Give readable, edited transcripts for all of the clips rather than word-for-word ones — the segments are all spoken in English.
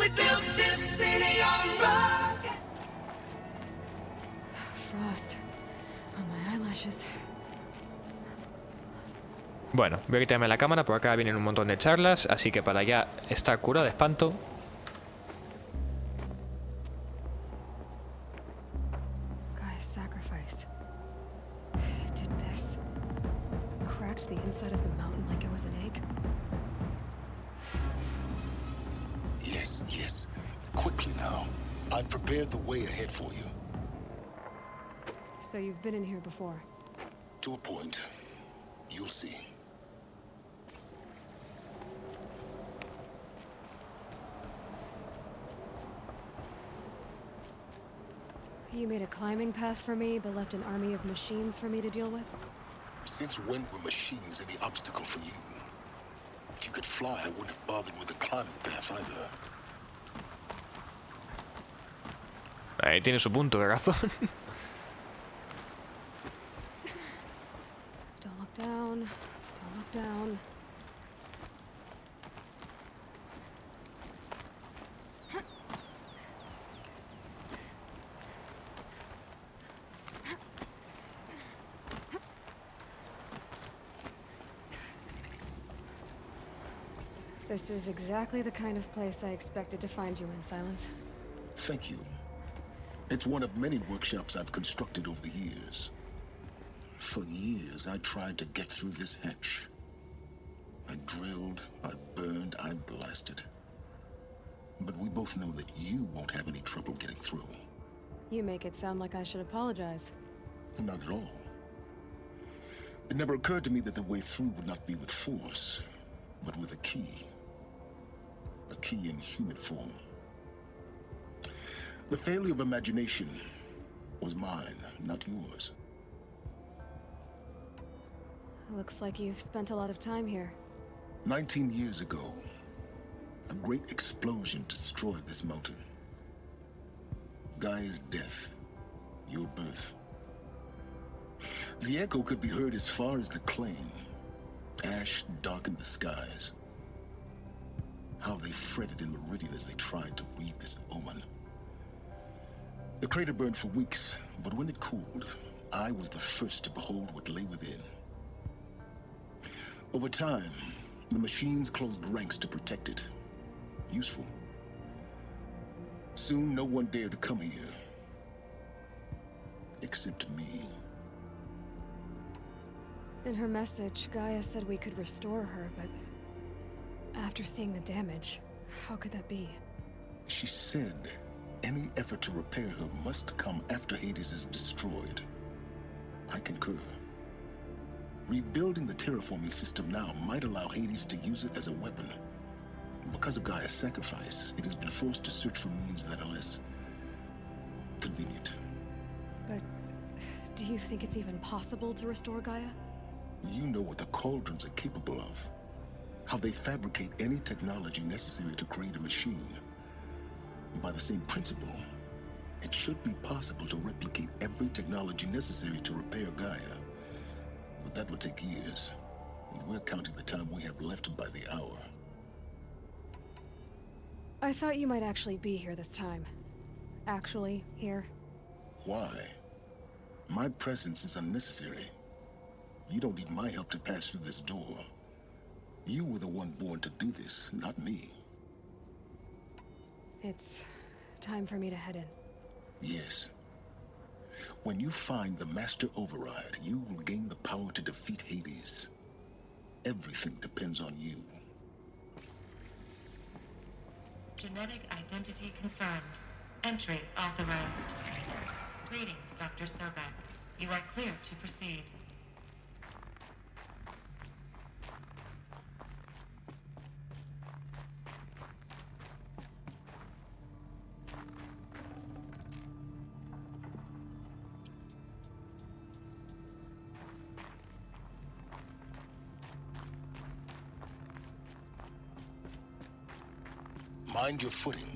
We built this city on rock. Frost on my eyelashes. Bueno, voy a quitarme la cámara, por acá vienen un montón de charlas, así que para ya estar curado de espanto. Gaia's sacrifice. It did this. Cracked the inside of the mountain like it was an egg. Yes, yes. Quickly now. I've prepared the way ahead for you. So you've been in here before? To a point. You'll see. You made a climbing path for me, but left an army of machines for me to deal with? Since when were machines any obstacle for you? If you could fly, I wouldn't have bothered with the climbing path either. Ahí tiene su punto de razón. Don't look down. Don't look down. This is exactly the kind of place I expected to find you in, Silence. Thank you. It's one of many workshops I've constructed over the years. For years, I tried to get through this hatch. I drilled, I burned, I blasted. But we both know that you won't have any trouble getting through. You make it sound like I should apologize. Not at all. It never occurred to me that the way through would not be with force, but with a key. A key in human form. The failure of imagination was mine, not yours. Looks like you've spent a lot of time here. 19 years ago, a great explosion destroyed this mountain. Gaia's death, your birth. The echo could be heard as far as the claim. Ash darkened the skies. How they fretted in Meridian as they tried to read this omen. The crater burned for weeks, but when it cooled, I was the first to behold what lay within. Over time, the machines closed ranks to protect it. Useful. Soon, no one dared to come here. Except me. In her message, Gaia said we could restore her, but after seeing the damage, how could that be? She said any effort to repair her must come after Hades is destroyed. I concur. Rebuilding the terraforming system now might allow Hades to use it as a weapon. Because of Gaia's sacrifice, it has been forced to search for means that are less convenient. But do you think it's even possible to restore Gaia? You know what the Cauldrons are capable of. How they fabricate any technology necessary to create a machine. By the same principle, it should be possible to replicate every technology necessary to repair Gaia. But that would take years, and we're counting the time we have left by the hour. I thought you might actually be here this time. Actually, here. Why? My presence is unnecessary. You don't need my help to pass through this door. You were the one born to do this, not me. It's time for me to head in. Yes. When you find the Master Override, you will gain the power to defeat Hades. Everything depends on you. Genetic identity confirmed. Entry authorized. Greetings, Dr. Sobek. You are clear to proceed. Mind your footing.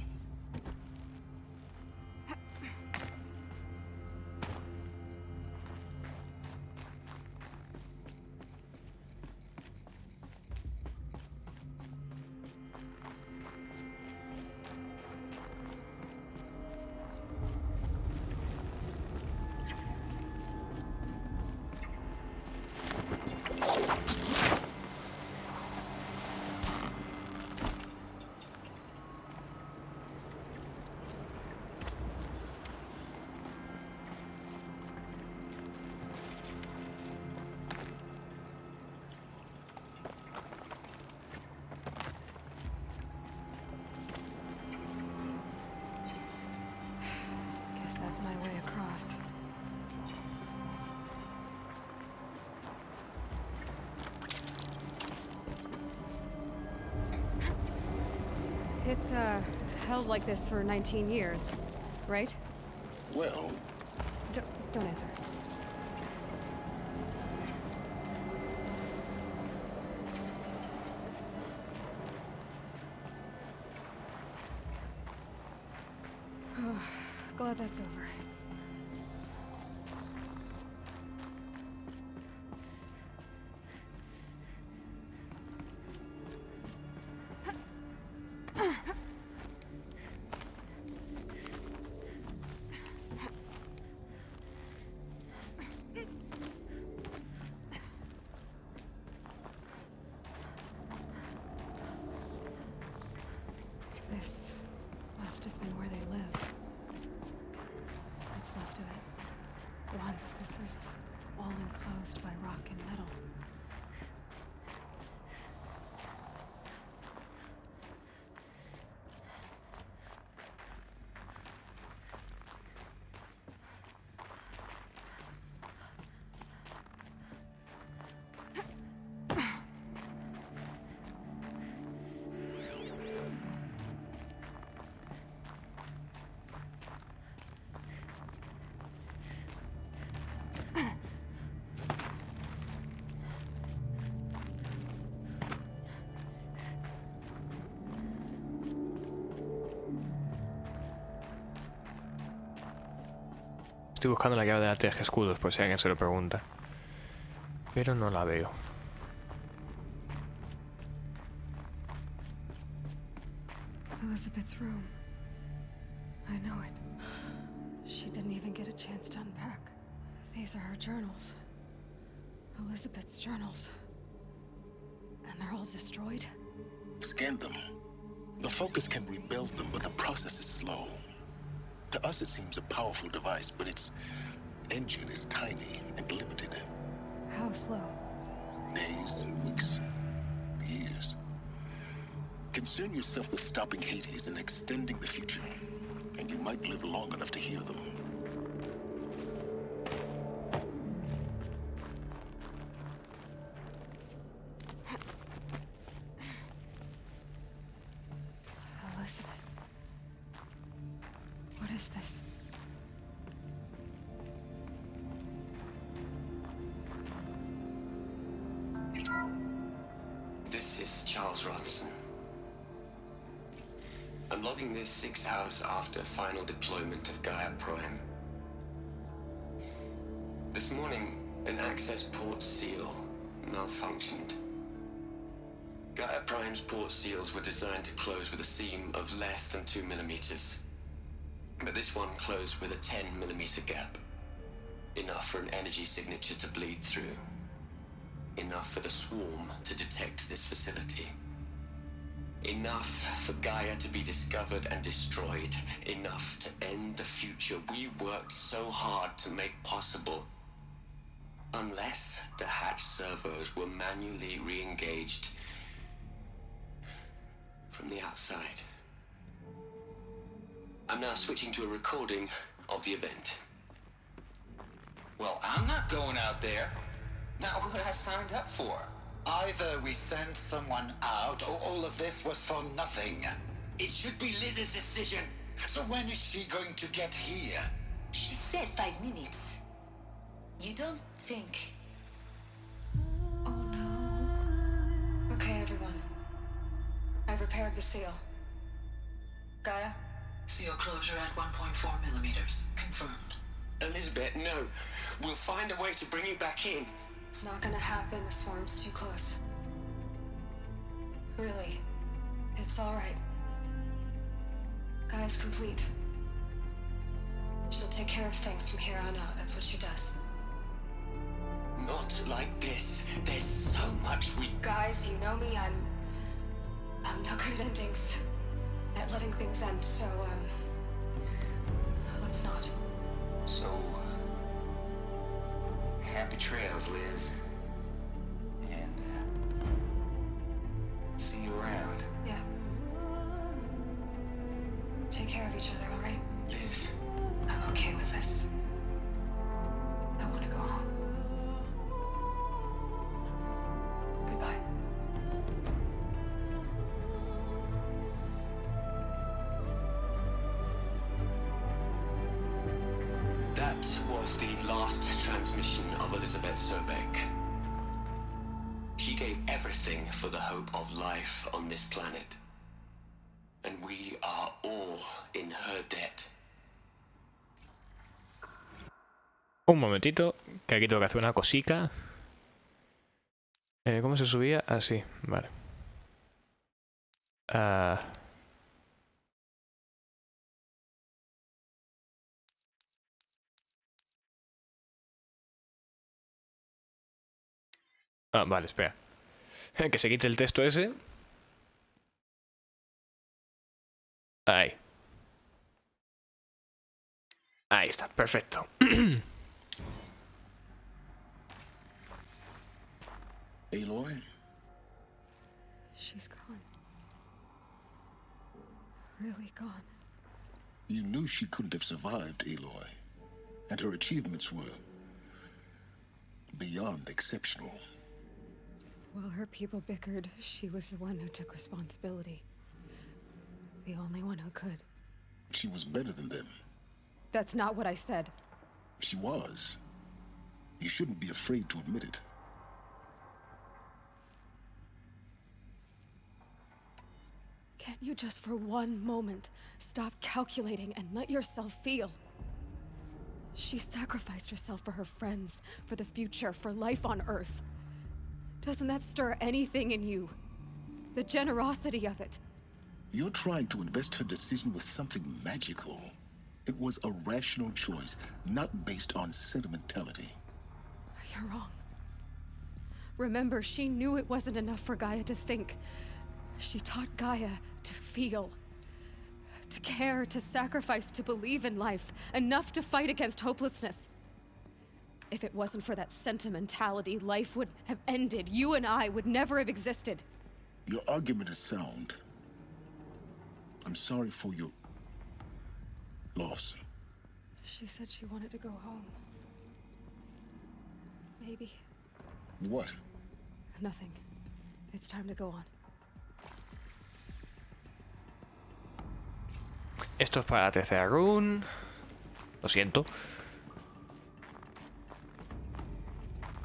It's, held like this for 19 years, right? Well, Don't answer. Glad that's over. This must have been where they live. What's left of it. Once this was all enclosed by rock and metal. Estoy buscando la llave de la teja escudos por si alguien se lo pregunta. Pero no la veo. Elizabeth's room. I know it. She didn't even get a chance to unpack. These are her journals. Elizabeth's journals. And they're all destroyed? scan them. The Focus can rebuild them, but the process is slow. To us, it seems a powerful device, but its engine is tiny and limited. How slow? Days, weeks, years. Concern yourself with stopping Hades and extending the future, and you might live long enough to hear them. Elizabeth. What is this? This is Charles Ronson. I'm logging this 6 hours after final deployment of Gaia Prime. This morning, an access port seal malfunctioned. Gaia Prime's port seals were designed to close with a seam of less than 2 millimeters. But this one closed with a 10 millimeter gap. Enough for an energy signature to bleed through. Enough for the swarm to detect this facility. Enough for Gaia to be discovered and destroyed. Enough to end the future we worked so hard to make possible. Unless the hatch servos were manually re-engaged from the outside. I'm now switching to a recording of the event. Well, I'm not going out there. Not what I signed up for. Either we sent someone out, or all of this was for nothing. It should be Liz's decision. So when is she going to get here? She said 5 minutes. You don't think... Okay, everyone. I've repaired the seal. Gaia? Seal closure at 1.4 millimeters. Confirmed. Elizabeth, no. We'll find a way to bring you back in. It's not gonna happen. The swarm's too close. Really. It's alright. Gaia's complete. She'll take care of things from here on out. That's what she does. Not like this. There's so much we... Guys, you know me. I'm no good at endings. At letting things end, so, let's not. So... happy trails, Liz. And, see you around. Yeah. Take care of each other, alright? Liz. I'm okay with this. I want to go home. Goodbye. was the last transmission of Elizabeth Sobek. She gave everything for the hope of life on this planet. And we are all in her debt. Un momentito, que aquí tengo que hacer una cosica. ¿Cómo se subía? Ah, sí, vale. Vale, espera. Que se quite el texto ese. Ahí. Ahí está, perfecto. Aloy? She's gone. Really gone. You knew she couldn't have survived, Aloy. And her achievements were beyond exceptional. While her people bickered, she was the one who took responsibility. The only one who could. She was better than them. That's not what I said. She was. You shouldn't be afraid to admit it. Can't you just for one moment stop calculating and let yourself feel? She sacrificed herself for her friends, for the future, for life on Earth. Doesn't that stir anything in you? The generosity of it. You're trying to invest her decision with something magical. It was a rational choice, not based on sentimentality. You're wrong. Remember, she knew it wasn't enough for Gaia to think. She taught Gaia to feel. To care, to sacrifice, to believe in life. Enough to fight against hopelessness. If it wasn't for that sentimentality, life would have ended. You and I would never have existed. Your argument is sound. I'm sorry for your loss. She said she wanted to go home. Maybe. What? Nothing. It's time to go on. Esto es para la tercera run. Lo siento.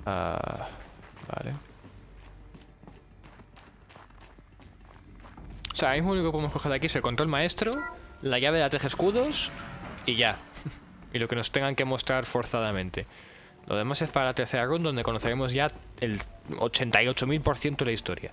Vale. O sea, ahora mismo lo único que podemos coger de aquí es el control maestro, la llave de la teje escudos y ya. Y lo que nos tengan que mostrar forzadamente. Lo demás es para la tercera run, donde conoceremos ya el 88.000% de la historia.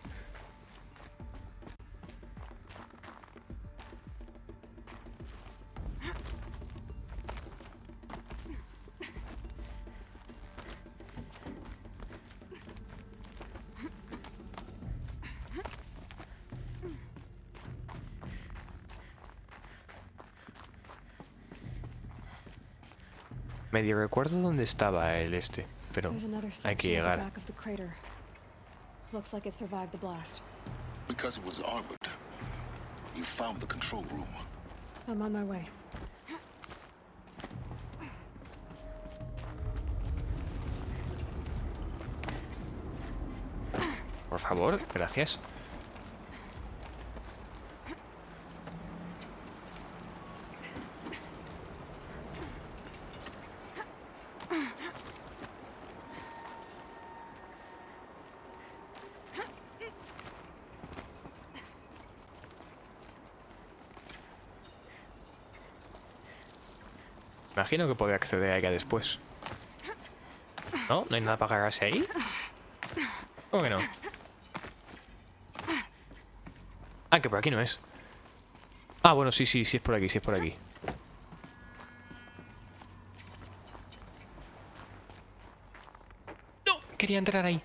Medio recuerdo dónde estaba el este, pero There's another hay que section at the llegar. back of the crater. Looks like it survived the blast. Because it was armored. You found the control room. I'm on my way. Por favor, gracias. Imagino que podría acceder a ella después. ¿No? ¿No hay nada para agarrarse ahí? ¿Cómo que no? Ah, que por aquí no es. Ah, bueno, sí, sí, sí es por aquí, sí es por aquí. ¡No! Quería entrar ahí.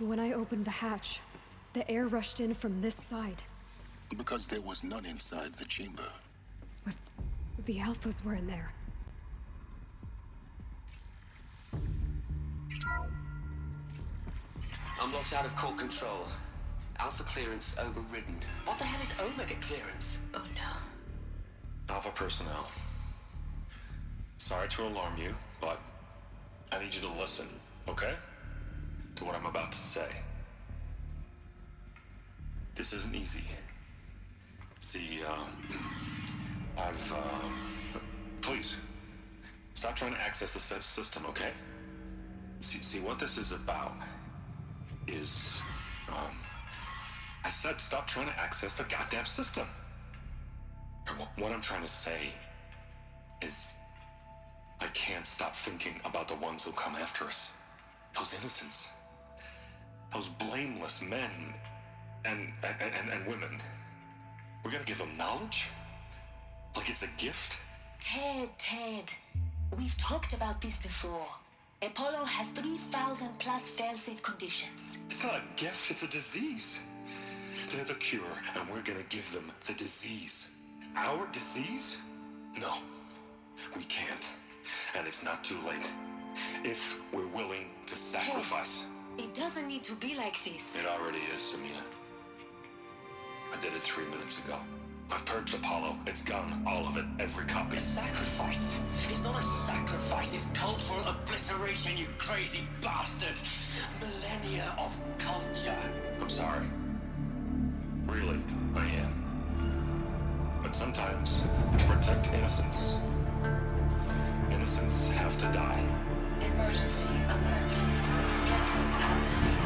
When I opened the hatch, the air rushed in from this side. Because there was none inside the chamber. But the Alphas were in there. I'm locked out of core control. Alpha clearance overridden. What the hell is Omega clearance? Oh no. Alpha personnel. Sorry to alarm you, but I need you to listen, okay? To what I'm about to say. This isn't easy. See, please, stop trying to access the system, okay? See, what this is about is, I said stop trying to access the goddamn system. What I'm trying to say is, I can't stop thinking about the ones who come after us. Those innocents. Those blameless men and women. We're gonna give them knowledge? Like it's a gift? Ted. We've talked about this before. Apollo has 3,000 plus fail-safe conditions. It's not a gift, it's a disease. They're the cure, and we're gonna give them the disease. Our disease? No, we can't. And it's not too late. If we're willing to sacrifice. Ted, it doesn't need to be like this. It already is, Samina. I did it 3 minutes ago. I've purged Apollo. It's gone. All of it. Every copy. A sacrifice? It's not a sacrifice, it's cultural obliteration, you crazy bastard! Millennia of culture. I'm sorry. Really, I am. But sometimes, to protect innocence, innocents have to die. Emergency alert. Captain at the scene.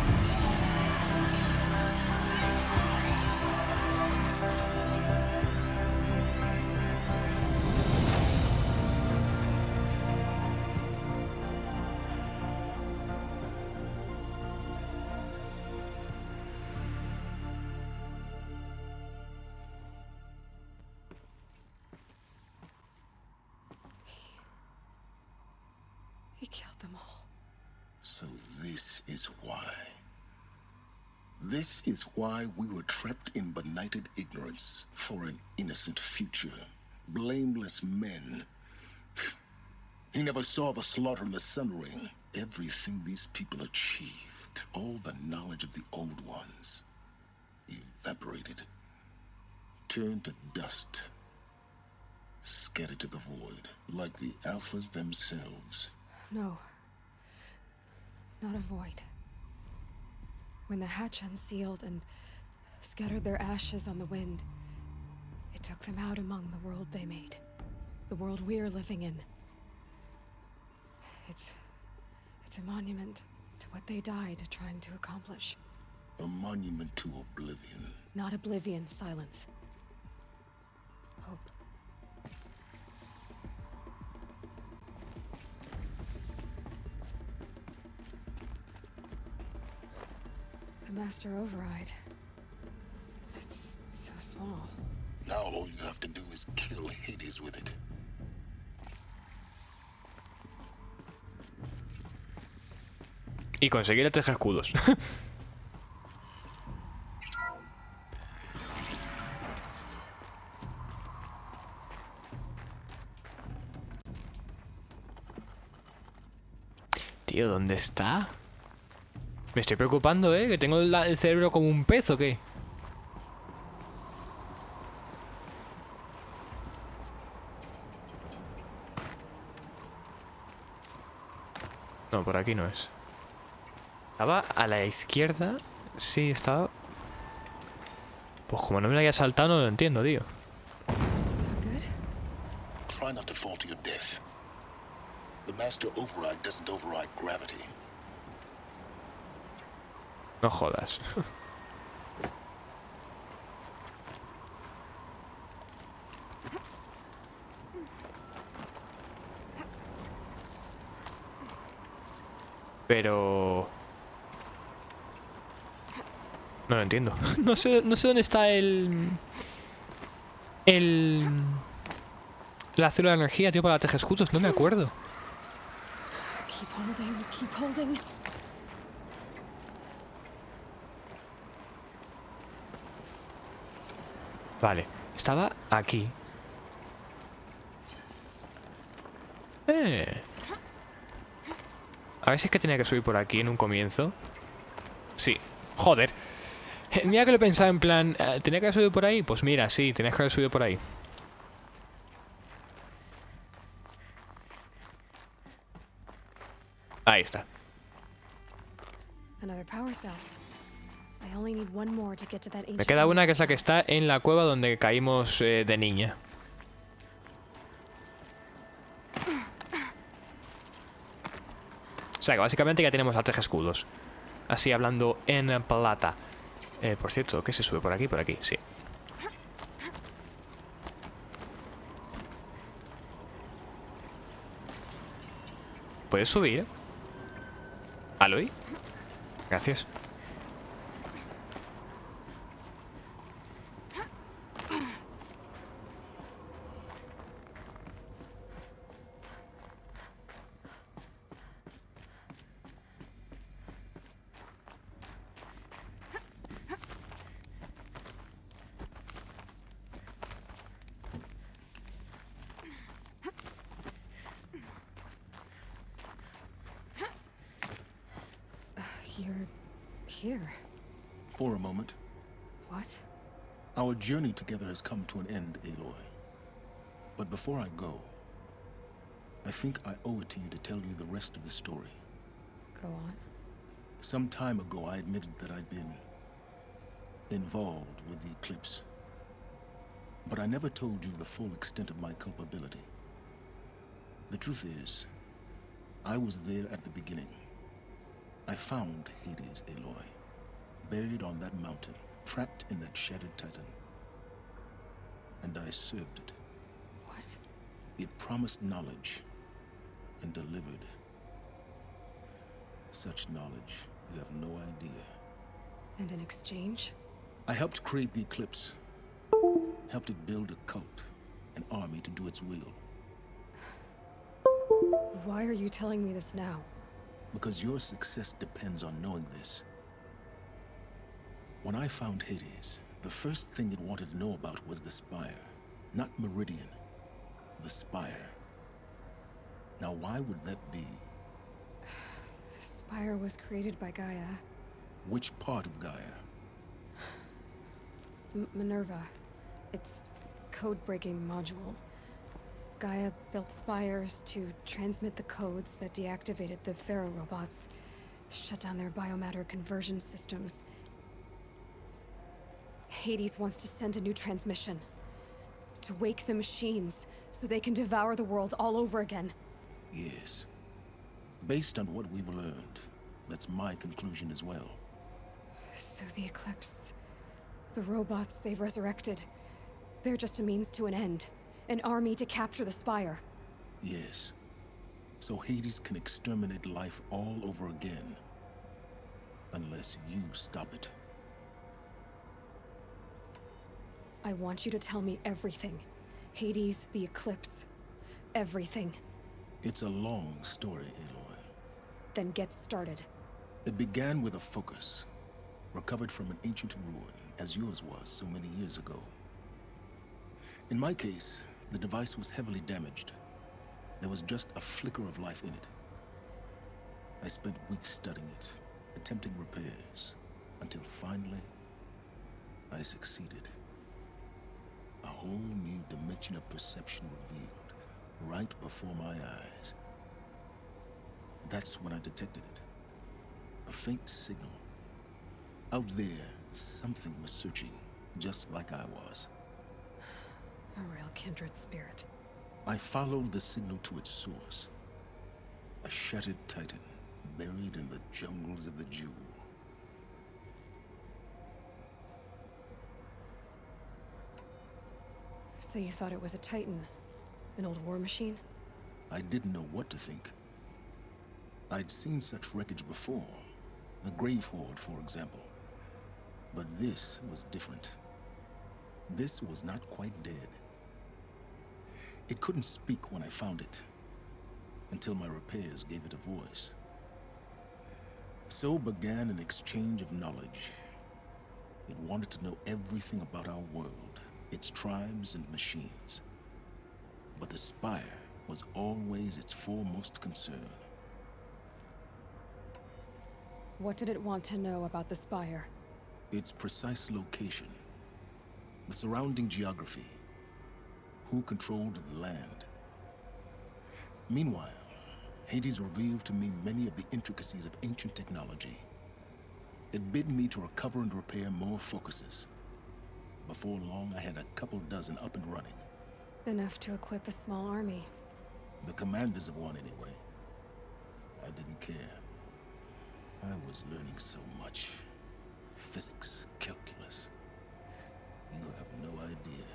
He killed them all. So this is why. This is why we were trapped in benighted ignorance for an innocent future. Blameless men. He never saw the slaughter in the Sun Ring. Everything these people achieved, all the knowledge of the old ones, evaporated, turned to dust, scattered to the void, like the Alphas themselves. No. Not a void. When the hatch unsealed and scattered their ashes on the wind, it took them out among the world they made. The world we're living in. It's a monument to what they died trying to accomplish. A monument to oblivion. Not oblivion, silence. Hope. The Master Override. It's so small. Now all you have to do is kill Hades with it. Y conseguir el teje escudos. Tío, ¿dónde está? Me estoy preocupando, que tengo el cerebro como un pez o qué. No, por aquí no es. Estaba a la izquierda. Sí, estaba... Pues como no me lo haya saltado, no lo entiendo, tío. Try not to fall to your death. The Master Override doesn't override gravity. No jodas. Pero... No lo entiendo. No sé dónde está la célula de energía, tío, para la teja escudos. No me acuerdo. Keep holding, keep holding. Vale, estaba aquí. A ver si es que tenía que subir por aquí en un comienzo. Sí. Joder. Mira que lo pensaba en plan... ¿tenía que haber subido por ahí? Pues mira, sí, tenías que haber subido por ahí. Ahí está. Another power cell. I only need one more to get to that Me ancient queda una que es la que plant. está en la cueva donde caímos de niña. O sea que básicamente ya tenemos las 3 escudos. Así hablando en plata. Por cierto, ¿qué se sube por aquí? Por aquí, sí. ¿Puedes subir? ¿Aloy? Gracias. You're here. For a moment. What? Our journey together has come to an end, Aloy. But before I go, I think I owe it to you to tell you the rest of the story. Go on. Some time ago, I admitted that I'd been involved with the eclipse. But I never told you the full extent of my culpability. The truth is, I was there at the beginning. I found Hades, Aloy, buried on that mountain, trapped in that shattered titan. And I served it. What? It promised knowledge and delivered. Such knowledge, you have no idea. And in exchange? I helped create the eclipse. Helped it build a cult, an army to do its will. Why are you telling me this now? Because your success depends on knowing this. When I found Hades, the first thing it wanted to know about was the Spire. Not Meridian. The Spire. Now why would that be? The Spire was created by Gaia. Which part of Gaia? Minerva. Its code-breaking module. Gaia built spires to transmit the codes that deactivated the Pharaoh robots, shut down their biomatter conversion systems. Hades wants to send a new transmission. To wake the machines, so they can devour the world all over again. Yes. Based on what we've learned, that's my conclusion as well. So the Eclipse... the robots they've resurrected... they're just a means to an end. An army to capture the Spire. Yes. So Hades can exterminate life all over again. Unless you stop it. I want you to tell me everything. Hades, the Eclipse. Everything. It's a long story, Aloy. Then get started. It began with a focus. Recovered from an ancient ruin, as yours was so many years ago. In my case, the device was heavily damaged. There was just a flicker of life in it. I spent weeks studying it, attempting repairs, until finally, I succeeded. A whole new dimension of perception revealed, right before my eyes. That's when I detected it. A faint signal. Out there, something was searching, just like I was. A real kindred spirit. I followed the signal to its source. A shattered titan, buried in the jungles of the Jewel. So you thought it was a titan? An old war machine? I didn't know what to think. I'd seen such wreckage before. The Grave Horde, for example. But this was different. This was not quite dead. It couldn't speak when I found it, until my repairs gave it a voice. So began an exchange of knowledge. It wanted to know everything about our world, its tribes and machines. But the Spire was always its foremost concern. What did it want to know about the spire? Its precise location, the surrounding geography, who controlled the land. Meanwhile, Hades revealed to me many of the intricacies of ancient technology. It bid me to recover and repair more focuses. Before long, I had a couple dozen up and running. Enough to equip a small army. The commanders of one, anyway. I didn't care. I was learning so much. Physics, calculus. You have no idea.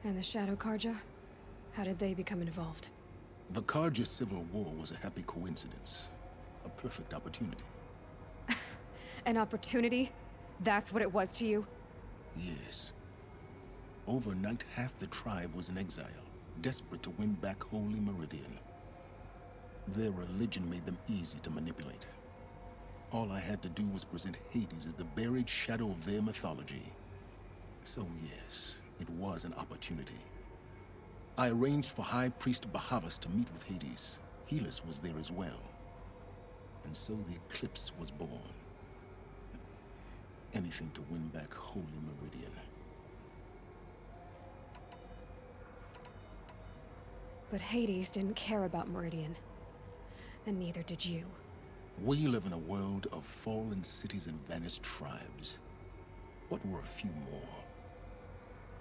And the Shadow Karja? How did they become involved? The Karja Civil War was a happy coincidence. A perfect opportunity. An opportunity? That's what it was to you? Yes. Overnight, half the tribe was in exile, desperate to win back Holy Meridian. Their religion made them easy to manipulate. All I had to do was present Hades as the buried shadow of their mythology. So yes, it was an opportunity. I arranged for High Priest Bahavas to meet with Hades. Helis was there as well. And so the eclipse was born. Anything to win back Holy Meridian. But Hades didn't care about Meridian. And neither did you. We live in a world of fallen cities and vanished tribes. What were a few more?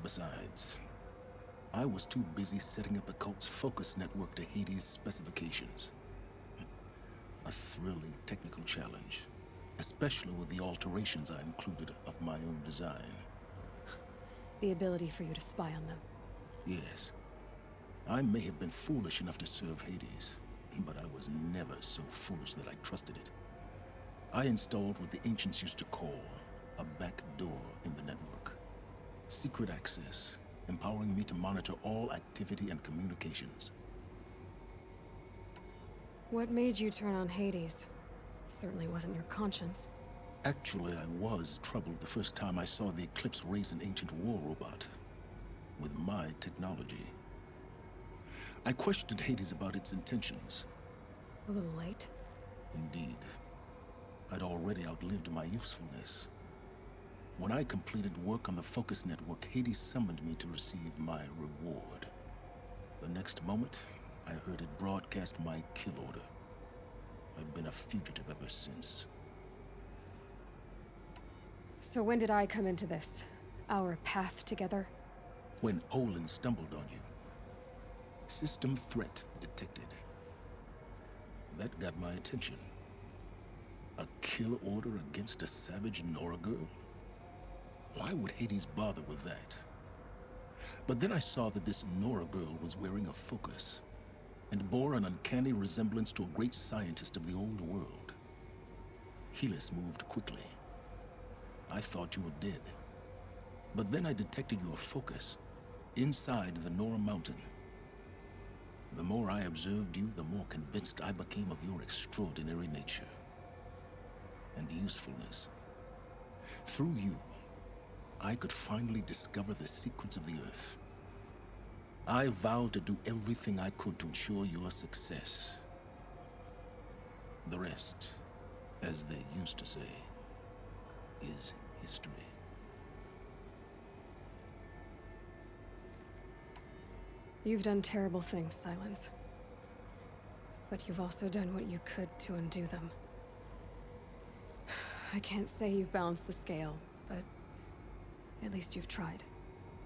Besides, I was too busy setting up the cult's focus network to Hades' specifications. A thrilling technical challenge, especially with the alterations I included of my own design. The ability for you to spy on them. Yes. I may have been foolish enough to serve Hades, but I was never so foolish that I trusted it. I installed what the ancients used to call a back door in the network. Secret access, empowering me to monitor all activity and communications. What made you turn on Hades? It certainly wasn't your conscience. Actually, I was troubled the first time I saw the Eclipse raise an ancient war robot. With my technology. I questioned Hades about its intentions. A little late. Indeed. I'd already outlived my usefulness. When I completed work on the Focus Network, Hades summoned me to receive my reward. The next moment, I heard it broadcast my kill order. I've been a fugitive ever since. So when did I come into this? Our path together? When Olin stumbled on you. System threat detected. That got my attention. A kill order against a savage Nora girl? Why would Hades bother with that? But then I saw that this Nora girl was wearing a focus, and bore an uncanny resemblance to a great scientist of the old world. Helis moved quickly. I thought you were dead. But then I detected your focus inside the Nora mountain. The more I observed you, the more convinced I became of your extraordinary nature and usefulness. Through you, I could finally discover the secrets of the Earth. I vowed to do everything I could to ensure your success. The rest, as they used to say, is history. You've done terrible things, Silence. But you've also done what you could to undo them. I can't say you've balanced the scale, but at least you've tried.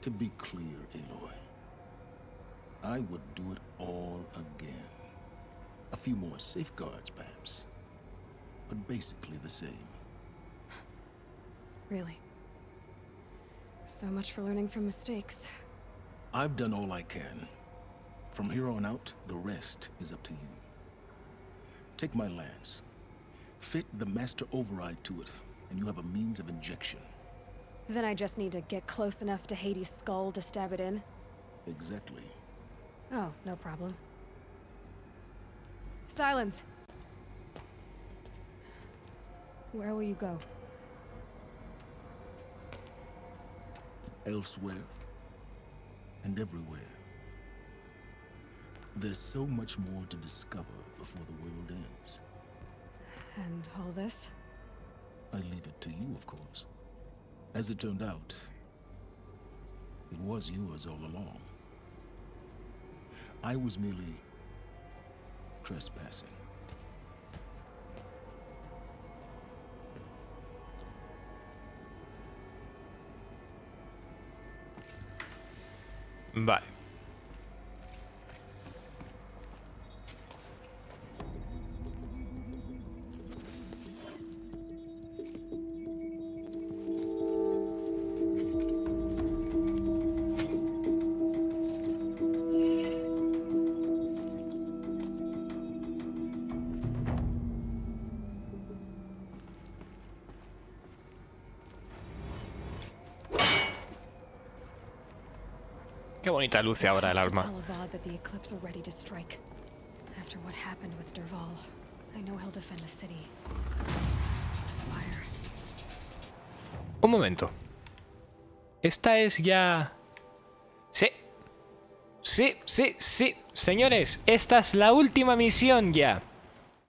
To be clear, Aloy, I would do it all again. A few more safeguards, perhaps, but basically the same. Really? So much for learning from mistakes. I've done all I can. From here on out, the rest is up to you. Take my lance. Fit the master override to it, and you have a means of injection. Then I just need to get close enough to Hades' skull to stab it in? Exactly. Oh, no problem. Silence! Where will you go? Elsewhere and everywhere. There's so much more to discover before the world ends. And all this? I leave it to you, of course. As it turned out, it was yours all along. I was merely trespassing. Vale. Qué bonita luce ahora el arma. Tell Avad that the eclipse are ready to strike. After what happened with Derval, I know he'll defend the city. Aspire. Un momento. Esta es ya... Sí. Sí. Señores, esta es la última misión ya.